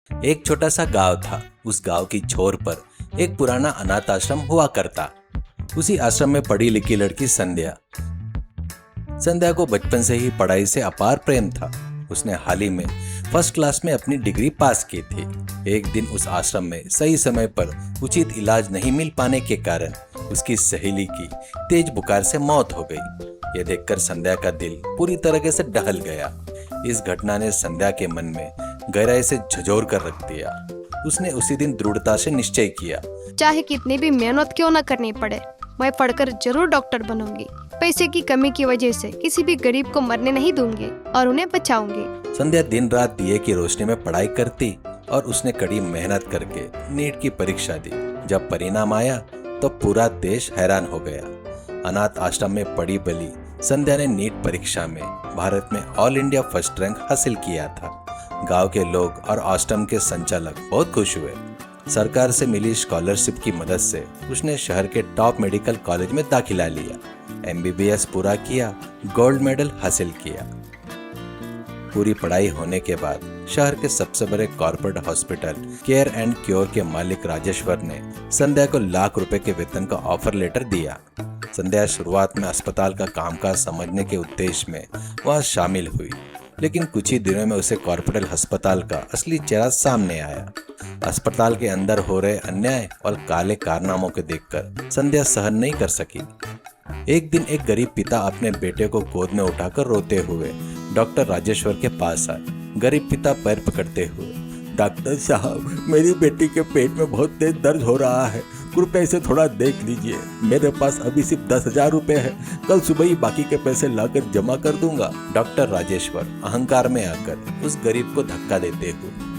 एक छोटा सा गांव था। उस गांव की छोर पर एक पुराना अनाथ आश्रम हुआ करता। उसी आश्रम में पढ़ी लिखी लड़की संध्या। संध्या को बचपन से ही पढ़ाई से अपार प्रेम था। उसने हाल ही में फर्स्ट क्लास में अपनी डिग्री पास की थी। एक दिन उस आश्रम में सही समय पर उचित इलाज नहीं मिल पाने के कारण उसकी सहेली की तेज बुखार से मौत हो गई। ये देखकर संध्या का दिल पूरी तरह से दहल गया। इस घटना ने संध्या के मन में गहराई से झंझोर कर रख दिया। उसने उसी दिन दृढ़ता से निश्चय किया, चाहे कितनी भी मेहनत क्यों न करनी पड़े, मैं पढ़कर जरूर डॉक्टर बनूंगी। पैसे की कमी की वजह से किसी भी गरीब को मरने नहीं दूंगी और उन्हें बचाऊंगी। संध्या दिन रात दिए की रोशनी में पढ़ाई करती और उसने कड़ी मेहनत करके नीट की परीक्षा दी। जब परिणाम आया तो पूरा देश हैरान हो गया। अनाथ आश्रम में पढ़ी बली संध्या ने नीट परीक्षा में भारत में ऑल इंडिया फर्स्ट रैंक हासिल किया था। गांव के लोग और आश्रम के संचालक बहुत खुश हुए। सरकार से मिली स्कॉलरशिप की मदद से उसने शहर के टॉप मेडिकल कॉलेज में दाखिला लिया, MBBS पूरा किया, गोल्ड मेडल हासिल किया। पूरी पढ़ाई होने के बाद शहर के सबसे बड़े corporate hospital care and cure के मालिक राजेश्वर ने संध्या को लाख रुपए के वेतन का ऑफर लेटर दिया। संध्या शुरुआत में अस्पताल का कामकाज समझने के उद्देश्य में वहां शामिल हुई, लेकिन कुछ ही दिनों में उसे कॉर्पोरेट अस्पताल का असली चेहरा सामने आया। अस्पताल के अंदर हो रहे अन्याय और काले कारनामों को देखकर संध्या सहन नहीं कर सकी। एक दिन एक गरीब पिता अपने बेटे को गोद में उठाकर रोते हुए डॉक्टर राजेश्वर के पास आए। गरीब पिता पैर पकड़ते हुए, डॉक्टर साहब, मेरी बेटी के पेट में बहुत तेज दर्द हो रहा है, कृपया इसे थोड़ा देख लीजिए। मेरे पास अभी सिर्फ 10,000 रुपए है, कल सुबह ही बाकी के पैसे लाकर जमा कर दूंगा। डॉक्टर राजेश्वर अहंकार में आकर उस गरीब को धक्का देते हुए,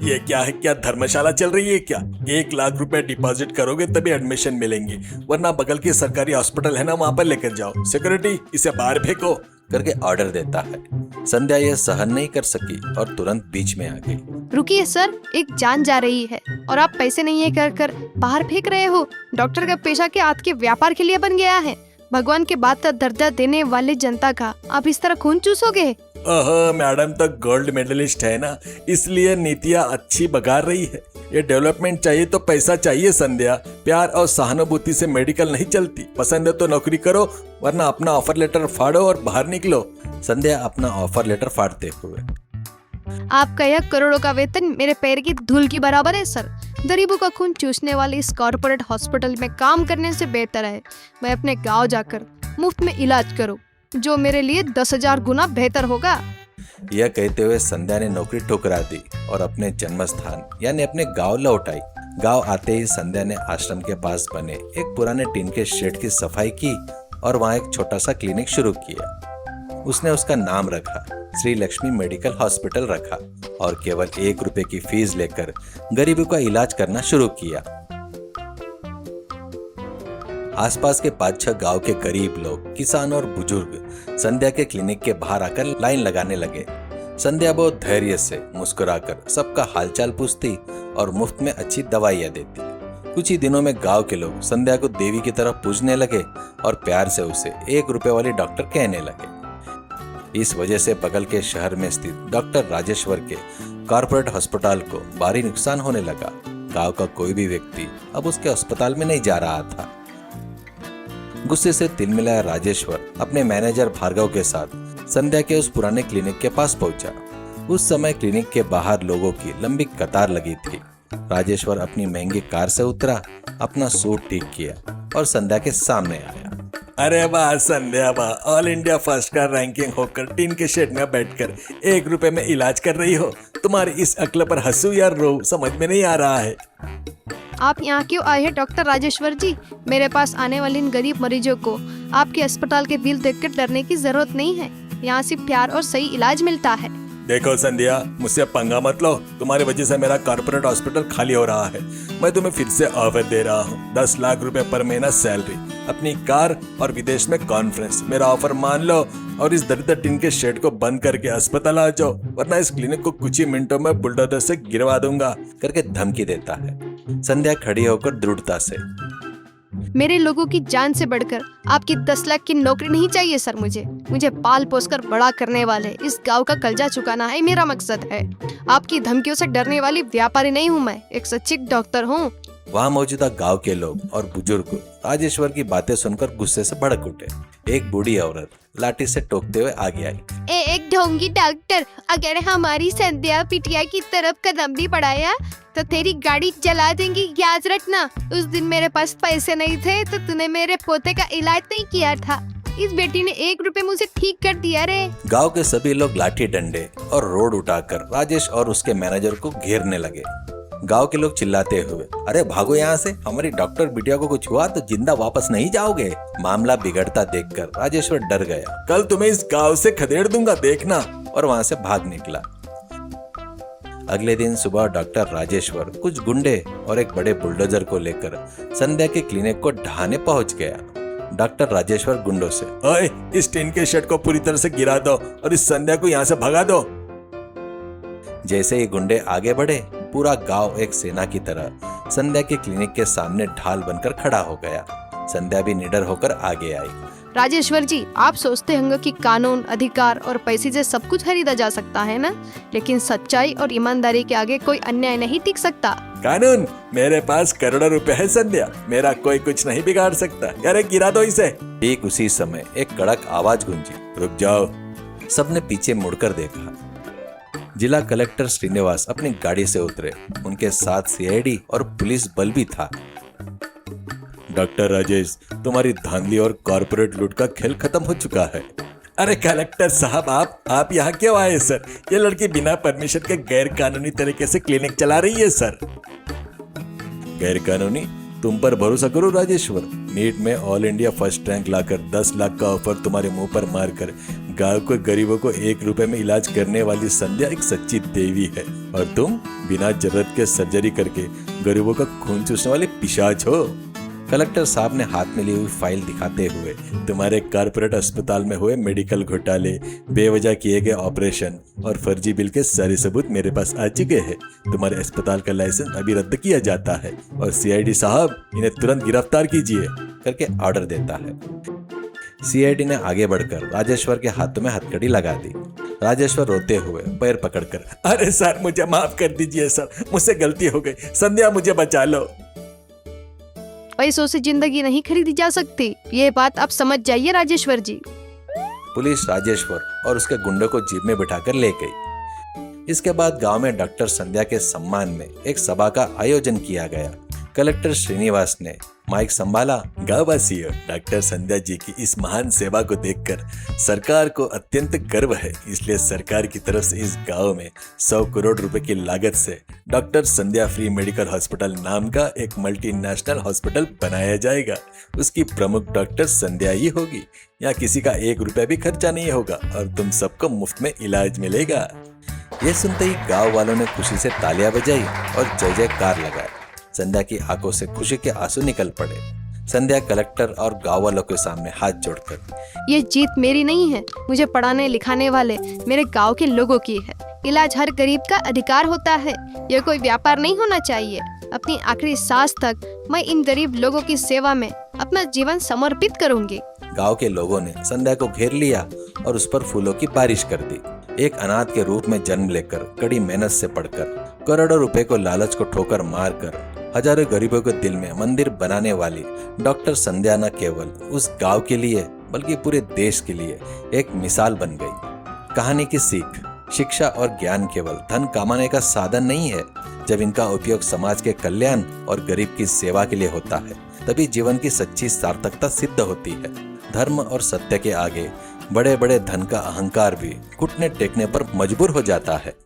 ये क्या है? क्या धर्मशाला चल रही है क्या? 1 लाख रुपए डिपॉजिट करोगे तभी एडमिशन मिलेंगे, वरना बगल के सरकारी हॉस्पिटल है ना, वहाँ पर लेकर जाओ। सिक्योरिटी, इसे बाहर फेंको करके ऑर्डर देता है। संध्या यह सहन नहीं कर सकी और तुरंत बीच में आ गई। रुकिए सर, एक जान जा रही है और आप पैसे नहीं है कर कर बाहर फेंक रहे हो। डॉक्टर का पेशा के आपके व्यापार के लिए बन गया है। भगवान के बाद का दर्जा देने वाले जनता का आप इस तरह खून चूसोगे? मैडम तो गोल्ड मेडलिस्ट है ना, इसलिए नीतियाँ अच्छी बघार रही है। ये डेवलपमेंट चाहिए तो पैसा चाहिए संध्या। प्यार और सहानुभूति से मेडिकल नहीं चलती। पसंद है तो नौकरी करो, वरना अपना ऑफर लेटर फाड़ो और बाहर निकलो। संध्या अपना ऑफर लेटर फाड़ते हुए, आपका यह करोड़ों का वेतन मेरे पैर की धूल की बराबर है सर। गरीबों का खून चूसने वाले इस कॉर्पोरेट हॉस्पिटल में काम करने से बेहतर है मैं अपने गांव जाकर मुफ्त में इलाज करूं, जो मेरे लिए 10,000 गुना बेहतर होगा। यह कहते हुए संध्या ने नौकरी ठुकरा दी और अपने जन्म स्थान यानी अपने गांव लौट आई। गांव आते ही संध्या ने आश्रम के पास बने एक पुराने टीन के शेड की सफाई की और वहां एक छोटा सा क्लिनिक शुरू किया। उसने उसका नाम रखा, श्री लक्ष्मी मेडिकल हॉस्पिटल रखा और केवल 1 रुपए की फीस लेकर गरीबों का इलाज करना शुरू किया। आसपास के 5-6 गांव के गरीब लोग, किसान और बुजुर्ग संध्या के क्लिनिक के बाहर आकर लाइन लगाने लगे। संध्या बहुत धैर्य से मुस्कुराकर सबका हालचाल पूछती और मुफ्त में अच्छी दवाइयाँ देती। कुछ ही दिनों में गांव के लोग संध्या को देवी की तरह पूजने लगे और प्यार से उसे 1 रुपए वाली डॉक्टर कहने लगे। इस वजह से बगल के शहर में स्थित डॉक्टर राजेश्वर के कॉर्पोरेट अस्पताल को भारी नुकसान होने लगा। गांव का कोई भी व्यक्ति अब उसके अस्पताल में नहीं जा रहा था। गुस्से से तिलमिलाया राजेश्वर अपने मैनेजर भार्गव के साथ संध्या के उस पुराने क्लिनिक के पास पहुंचा। उस समय क्लिनिक के बाहर लोगों की लंबी कतार लगी थी। राजेश्वर अपनी महंगी कार से उतरा, अपना सूट ठीक किया और संध्या के सामने आया। अरे वाह संध्या वाह, ऑल इंडिया फर्स्ट का रैंकिंग होकर टीन के शेड में बैठकर 1 रुपए में इलाज कर रही हो। तुम्हारी इस अक्ल पर हंसू या रो समझ में नहीं आ रहा है। आप यहाँ क्यों आए हैं डॉक्टर राजेश्वर जी? मेरे पास आने वाले इन गरीब मरीजों को आपके अस्पताल के बिल देखकर डरने की जरूरत नहीं है। यहाँ सिर्फ प्यार और सही इलाज मिलता है। देखो संध्या, मुझसे पंगा मत लो। तुम्हारी वजह से मेरा कॉर्पोरेट हॉस्पिटल खाली हो रहा है। मैं तुम्हें फिर से ऑफर दे रहा हूँ, 10 लाख रुपए पर महीना सैलरी, अपनी कार और विदेश में कॉन्फ्रेंस। मेरा ऑफर मान लो और इस दरिद्र टीन के शेड को बंद करके अस्पताल आ जाओ, वरना इस क्लिनिक को कुछ ही मिनटों में बुलडोजर से गिरवा दूंगा करके धमकी देता है। संध्या खड़ी होकर दृढ़ता से, मेरे लोगों की जान से बढ़कर आपकी 10 लाख की नौकरी नहीं चाहिए सर। मुझे पाल पोस कर बड़ा करने वाले इस गांव का कल्जा चुकाना है मेरा मकसद है। आपकी धमकियों से डरने वाली व्यापारी नहीं हूँ मैं, एक सच्ची डॉक्टर हूँ। वहाँ मौजूदा गांव के लोग और बुजुर्ग राजेश्वर की बातें सुनकर गुस्से से भड़क उठे। एक बूढ़ी औरत लाठी से टोकते हुए आगे आई। एक ढोंगी डॉक्टर, अगर हमारी संध्या पिटिया की तरफ कदम भी बढ़ाया तो तेरी गाड़ी जला देंगी, याद रखना। उस दिन मेरे पास पैसे नहीं थे तो तूने मेरे पोते का इलाज नहीं किया था। इस बेटी ने 1 रुपए मुझे ठीक कर दिया रे। गांव के सभी लोग लाठी डंडे और रोड उठाकर राजेश और उसके मैनेजर को घेरने लगे। गांव के लोग चिल्लाते हुए, अरे भागो यहाँ से, हमारी डॉक्टर बिटिया को कुछ हुआ तो जिंदा वापस नहीं जाओगे। मामला बिगड़ता देखकर राजेश्वर डर गया। कल तुम्हें इस गांव से खदेड़ दूंगा देखना, और वहाँ से भाग निकला। अगले दिन सुबह डॉक्टर राजेश्वर कुछ गुंडे और एक बड़े बुलडोजर को लेकर संध्या के क्लिनिक को ढहाने पहुंच गया। डॉक्टर राजेश्वर गुंडों से, ओए, इस टिन के शेड को पूरी तरह से गिरा दो और इस संध्या को यहाँ से भगा दो। जैसे ही गुंडे आगे बढ़े, पूरा गांव एक सेना की तरह संध्या के क्लिनिक के सामने ढाल बनकर खड़ा हो गया। संध्या भी निडर होकर आगे आई। राजेश्वर जी, आप सोचते होंगे कि कानून, अधिकार और पैसे से सब कुछ खरीदा जा सकता है ना, लेकिन सच्चाई और ईमानदारी के आगे कोई अन्याय नहीं टिक सकता। कानून, मेरे पास करोड़ों रुपए है संध्या, मेरा कोई कुछ नहीं बिगाड़ सकता। अरे गिरा दो इसे। ठीक उसी समय एक कड़क आवाज गूंजी, रुक जाओ। सबने पीछे मुड़कर देखा। जिला कलेक्टर श्रीनिवास अपनी गाड़ी से उतरे। उनके साथ सीआईडी और पुलिस बल भी था। डॉक्टर राजेश, तुम्हारी धांधली और कॉर्पोरेट लूट का खेल खत्म हो चुका है। अरे कलेक्टर साहब, आप यहाँ क्यों आए सर? ये लड़की बिना परमिशन के गैर कानूनी तरीके से क्लिनिक चला रही है सर। गैर कानूनी? तुम पर भरोसा करो राजेश्वर। नीट में ऑल इंडिया फर्स्ट रैंक लाकर 10 लाख का ऑफर तुम्हारे मुंह पर मारकर गांव के गरीबों को 1 रुपए में इलाज करने वाली संध्या एक सच्ची देवी है, और तुम बिना जरूरत के सर्जरी करके गरीबों का खून चूसने वाले पिशाच हो। कलेक्टर साहब ने हाथ में ली हुई फाइल दिखाते हुए, तुम्हारे कॉर्पोरेट अस्पताल में हुए मेडिकल घोटाले, बेवजह किए गए ऑपरेशन और फर्जी बिल के सारे सबूत मेरे पास आ चुके हैं। तुम्हारे अस्पताल का लाइसेंस अभी रद्द किया जाता है और सीआईडी साहब, इन्हें तुरंत गिरफ्तार कीजिए करके ऑर्डर देता है। सीआईडी ने आगे बढ़कर राजेश्वर के हाथों में हथकड़ी लगा दी। राजेश्वर रोते हुए पैर पकड़कर, अरे सर, मुझे माफ कर दीजिए सर, मुझसे गलती हो गई। संध्या, मुझे बचा लो। पैसों से जिंदगी नहीं खरीदी जा सकती, ये बात आप समझ जाइए राजेश्वर जी। पुलिस राजेश्वर और उसके गुंडों को जीप में बिठाकर ले गई। इसके बाद गांव में डॉक्टर संध्या के सम्मान में एक सभा का आयोजन किया गया। कलेक्टर श्रीनिवास ने माइक संभाला। गांववासियों, डॉक्टर संध्या जी की इस महान सेवा को देखकर सरकार को अत्यंत गर्व है, इसलिए सरकार की तरफ से इस गांव में 100 करोड़ रुपए की लागत से डॉक्टर संध्या फ्री मेडिकल हॉस्पिटल नाम का एक मल्टीनेशनल हॉस्पिटल बनाया जाएगा। उसकी प्रमुख डॉक्टर संध्या ही होगी। यहाँ किसी का 1 रुपया भी खर्चा नहीं होगा और तुम सबको मुफ्त में इलाज मिलेगा। ये सुनते ही गाँव वालों ने खुशी से तालियां बजाई और जय जयकार लगाए। संध्या की आंखों से खुशी के आंसू निकल पड़े। संध्या कलेक्टर और गांव वालों के सामने हाथ जोड़कर, ये जीत मेरी नहीं है, मुझे पढ़ाने लिखाने वाले मेरे गांव के लोगों की है। इलाज हर गरीब का अधिकार होता है, ये कोई व्यापार नहीं होना चाहिए। अपनी आखिरी सांस तक मैं इन गरीब लोगों की सेवा में अपना जीवन समर्पित करूंगी। गांव के लोगों ने संध्या को घेर लिया और उस पर फूलों की बारिश कर दी। एक अनाथ के रूप में जन्म लेकर, कड़ी मेहनत से पढ़कर, करोड़ों रुपए को लालच को ठोकर मारकर हजारों गरीबों के दिल में मंदिर बनाने वाली डॉक्टर संध्या न केवल उस गांव के लिए बल्कि पूरे देश के लिए एक मिसाल बन गई। कहानी की सीख, शिक्षा और ज्ञान केवल धन कमाने का साधन नहीं है। जब इनका उपयोग समाज के कल्याण और गरीब की सेवा के लिए होता है, तभी जीवन की सच्ची सार्थकता सिद्ध होती है। धर्म और सत्य के आगे बड़े बड़े धन का अहंकार भी घुटने टेकने पर मजबूर हो जाता है।